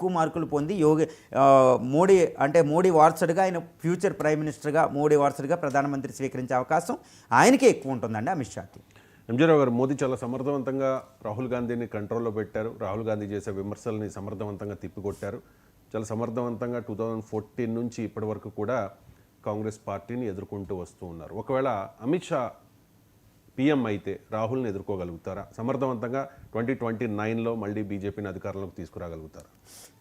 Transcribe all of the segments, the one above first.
ఎక్కువ మార్కులు పొంది మోడీ అంటే మోడీ వారసుడిగా ఆయన ఫ్యూచర్ ప్రైమ్ మినిస్టర్గా మోడీ వారసుడిగా ప్రధానమంత్రి స్వీకరించే అవకాశం ఆయనకే ఎక్కువ ఉంటుందండి అమిత్ షాకి. ఎంజీరావు గారు, మోదీ చాలా సమర్థవంతంగా రాహుల్ గాంధీని కంట్రోల్లో పెట్టారు. రాహుల్ గాంధీ చేసే విమర్శల్ని సమర్థవంతంగా తిప్పికొట్టారు. చాలా సమర్థవంతంగా 2014 నుంచి ఇప్పటి వరకు కూడా కాంగ్రెస్ పార్టీని ఎదుర్కొంటూ వస్తూ ఉన్నారు. ఒకవేళ అమిత్ షా పీఎం అయితే రాహుల్ని ఎదుర్కోగలుగుతారా? సమర్థవంతంగా 2029లో మళ్ళీ బీజేపీని అధికారంలోకి తీసుకురాగలుగుతారా?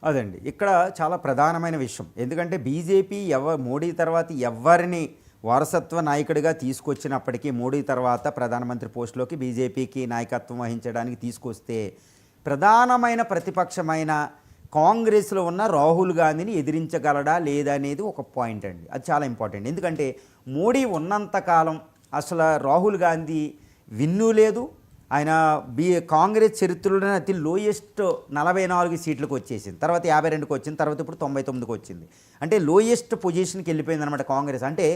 అదండి ఇక్కడ చాలా ప్రధానమైన విషయం. ఎందుకంటే బీజేపీ మోడీ తర్వాత ఎవరిని వారసత్వ నాయకుడిగా తీసుకొచ్చినప్పటికీ మోడీ తర్వాత ప్రధానమంత్రి పోస్టులోకి బీజేపీకి నాయకత్వం వహించడానికి తీసుకొస్తే ప్రధానమైన ప్రతిపక్షమైన కాంగ్రెస్లో ఉన్న రాహుల్ గాంధీని ఎదిరించగలడా లేదా అనేది ఒక పాయింట్ అండి. అది చాలా ఇంపార్టెంట్. ఎందుకంటే మోడీ ఉన్నంతకాలం అసలు రాహుల్ గాంధీ విన్ను లేదు. ఆయన కాంగ్రెస్ చరిత్రలోనే అతి లోయెస్ట్ 44 సీట్లకు వచ్చేసింది, తర్వాత 52కి వచ్చింది, తర్వాత ఇప్పుడు 99కి వచ్చింది. అంటే లోయెస్ట్ పొజిషన్కి వెళ్ళిపోయింది అనమాట కాంగ్రెస్. అంటే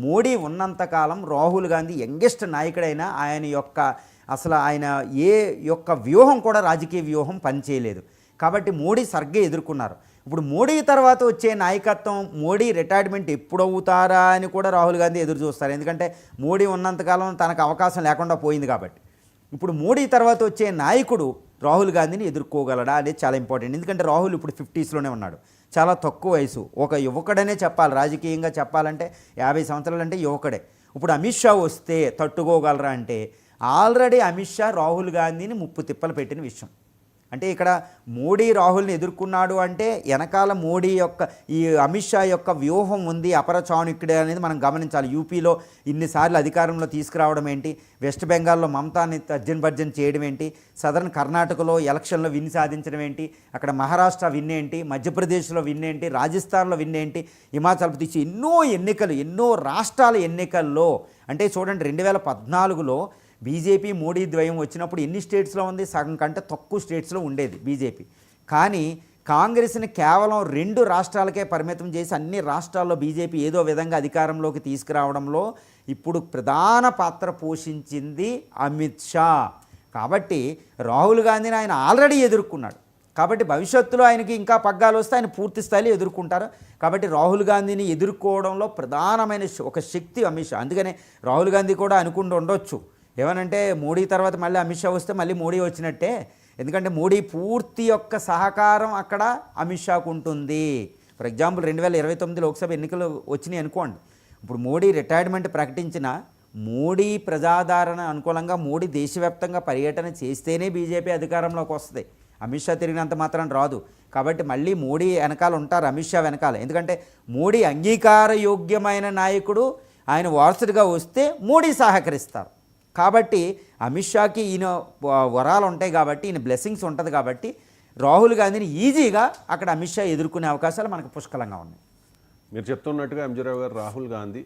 మోడీ ఉన్నంతకాలం రాహుల్ గాంధీ యంగెస్ట్ నాయకుడైనా ఆయన ఏ యొక్క వ్యూహం కూడా రాజకీయ వ్యూహం పనిచేయలేదు. కాబట్టి మోడీ సరిగ్గా ఎదుర్కొన్నారు. ఇప్పుడు మోడీ తర్వాత వచ్చే నాయకత్వం, మోడీ రిటైర్మెంట్ ఎప్పుడవుతారా అని కూడా రాహుల్ గాంధీ ఎదురు చూస్తారు. ఎందుకంటే మోడీ ఉన్నంతకాలం తనకు అవకాశం లేకుండా పోయింది కాబట్టి. ఇప్పుడు మోడీ తర్వాత వచ్చే నాయకుడు రాహుల్ గాంధీని ఎదుర్కోగలడా అనేది చాలా ఇంపార్టెంట్. ఎందుకంటే రాహుల్ ఇప్పుడు 50స్లోనే ఉన్నాడు, చాలా తక్కువ వయసు, ఒక యువకుడనే చెప్పాలి. రాజకీయంగా చెప్పాలంటే 50 సంవత్సరాలు అంటే యువకుడే. ఇప్పుడు అమిత్ షా వస్తే తట్టుకోగలరా అంటే ఆల్రెడీ అమిత్ షా రాహుల్ గాంధీని ముప్పు తిప్పలు పెట్టిన విషయం. అంటే ఇక్కడ మోడీ రాహుల్ని ఎదుర్కొన్నాడు అంటే వెనకాల మోడీ యొక్క ఈ అమిత్ షా యొక్క వ్యూహం ఉంది, అపర చాణుక్యుడే అనేది మనం గమనించాలి. యూపీలో ఇన్నిసార్లు అధికారంలో తీసుకురావడం ఏంటి, వెస్ట్ బెంగాల్లో మమతాని తర్జన్ చేయడం ఏంటి, సదరన్ కర్ణాటకలో ఎలక్షన్లో విన్ సాధించడం ఏంటి, అక్కడ మహారాష్ట్ర విన్ ఏంటి, మధ్యప్రదేశ్లో విన్ ఏంటి, రాజస్థాన్లో విన్ ఏంటి, హిమాచల్ ప్రదేశ్ ఎన్నో రాష్ట్రాల ఎన్నికల్లో అంటే చూడండి 2014లో బీజేపీ మోడీ ద్వయం వచ్చినప్పుడు ఎన్ని స్టేట్స్లో ఉంది? సగం కంటే తక్కువ స్టేట్స్లో ఉండేది బీజేపీ. కానీ కాంగ్రెస్ని కేవలం 2 రాష్ట్రాలకే పరిమితం చేసి అన్ని రాష్ట్రాల్లో బీజేపీ ఏదో విధంగా అధికారంలోకి తీసుకురావడంలో ఇప్పుడు ప్రధాన పాత్ర పోషించింది అమిత్ షా. కాబట్టి రాహుల్ గాంధీని ఆయన ఆల్రెడీ ఎదుర్కొన్నాడు. కాబట్టి భవిష్యత్తులో ఆయనకి ఇంకా పగ్గాలు వస్తే ఆయన పూర్తి స్థాయిలో ఎదుర్కొంటారు. కాబట్టి రాహుల్ గాంధీని ఎదుర్కోవడంలో ప్రధానమైన ఒక శక్తి అమిత్ షా. అందుకనే రాహుల్ గాంధీ కూడా అనుకుంటూ ఉండొచ్చు ఏమనంటే మోడీ తర్వాత మళ్ళీ అమిత్ షా వస్తే మళ్ళీ మోడీ వచ్చినట్టే. ఎందుకంటే మోడీ పూర్తి యొక్క సహకారం అక్కడ అమిత్ షాకు ఉంటుంది. ఫర్ ఎగ్జాంపుల్ 2029 లోక్సభ ఎన్నికలు వచ్చినాయి అనుకోండి. ఇప్పుడు మోడీ రిటైర్మెంట్ ప్రకటించిన మోడీ ప్రజాదరణ అనుకూలంగా మోడీ దేశవ్యాప్తంగా పర్యటన చేస్తేనే బీజేపీ అధికారంలోకి వస్తుంది. అమిత్ షా తిరిగినంత మాత్రం రాదు. కాబట్టి మళ్ళీ మోడీ వెనకాల ఉంటారు, అమిత్ షా వెనకాల. ఎందుకంటే మోడీ అంగీకారయోగ్యమైన నాయకుడు, ఆయన వారసుడిగా వస్తే మోడీ సహకరిస్తారు. కాబట్టి అమిత్ షాకి ఈయన వరాలు ఉంటాయి కాబట్టి, ఈయన బ్లెస్సింగ్స్ ఉంటుంది కాబట్టి రాహుల్ గాంధీని ఈజీగా అక్కడ అమిత్ షా ఎదుర్కొనే అవకాశాలు మనకు పుష్కలంగా ఉన్నాయి. మీరు చెప్తున్నట్టుగా ఎంజీరావు గారు, రాహుల్ గాంధీ